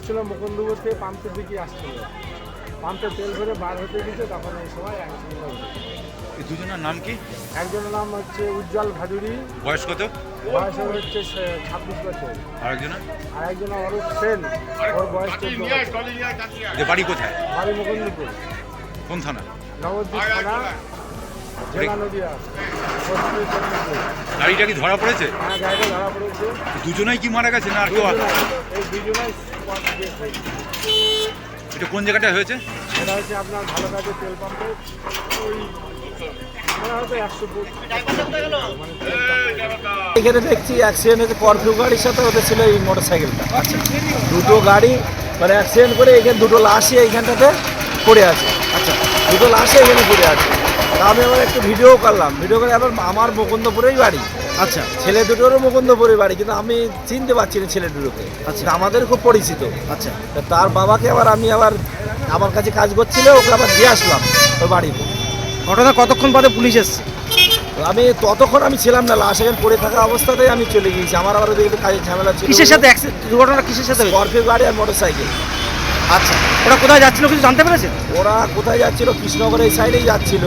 আসছিল মুকুন্দপুর থেকে পাম্পের দিকে আসছিল, পাম্পে তেল ভরে বার হতে দিতে তখন এই সময় অ্যাক্সিডেন্ট হয়েছে। এই দুজনের নাম কি? একজনের নাম হচ্ছে উজ্জ্বল ভাদুরী, বয়স কত? বয়স ওর হচ্ছে 26 বছর। আর একজনের? আর একজন অরূপ সেন, ওর বয়স 14 বছর। এদের বাড়ি কোথায়? বাড়ি মুকুন্দপুর, কোন থানা? নবদ্বীপ থানা, জেলা নদীয়া, পশ্চিম মেদিনীপুর। গাড়িটা কি ধরা পড়েছে? হ্যাঁ, গাড়িটা ধরা পড়েছে। দুজনেই কি মারা গেছে না আর কেউ? এই দুজনেই স্পট ডেথ হয়েছে। এটা কোন জায়গাটায় হয়েছে? এটা হচ্ছে আপনার ভালো কাজে তেল পাম্পে, ওই মানে হয়তো 100 ফুট মানে তেল পাম্পে। এখানে দেখছি অ্যাক্সিডেন্ট হয়েছে স্করপিও গাড়ির সাথে ওদের ছিল এই মোটর সাইকেলটা। আচ্ছা, দুটো গাড়ি মানে অ্যাক্সিডেন্ট করে এখানে দুটো লাশই এইখানটাতে পড়ে আছে। আচ্ছা, দুটো লাশই এখানে পড়ে আছে। তা আমি আবার একটু ভিডিও করলাম, ভিডিও করে আবার আমার মুকুন্দপুরেই বাড়ি। আচ্ছা, ছেলে দুটোরও মুকুন্দপুরের বাড়ি, কিন্তু আমি চিনতে পারছি না ছেলে দুটোকে। আচ্ছা, আমাদের খুব পরিচিত। আচ্ছা, তার বাবাকে আবার আমি আবার আমার কাছে কাজ করছিল, ওকে আবার দিয়ে আসলাম ওর বাড়িতে। ঘটনা কতক্ষণ বাদে পুলিশ এসছে? আমি ততক্ষণ আমি ছিলাম না, লাশ এখানে পড়ে থাকা অবস্থাতেই আমি চলে গিয়েছি। আমার আবার ওদিকে একটু কাজের ঝামেলা ছিল। কিসের সাথে দুর্ঘটনা কিসের সাথে হয়েছে? স্করপিও গাড়ি আর মোটর সাইকেল। আচ্ছা, ওরা কোথায় যাচ্ছিল কিছু জানতে পেরেছেন? ওরা কোথায় যাচ্ছিল? কৃষ্ণনগরের এই সাইডেই যাচ্ছিল,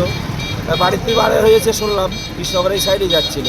বাড়িতে বাড়ি হয়েছে শুনলাম, কৃষ্ণনগরের এই সাইডেই যাচ্ছিল।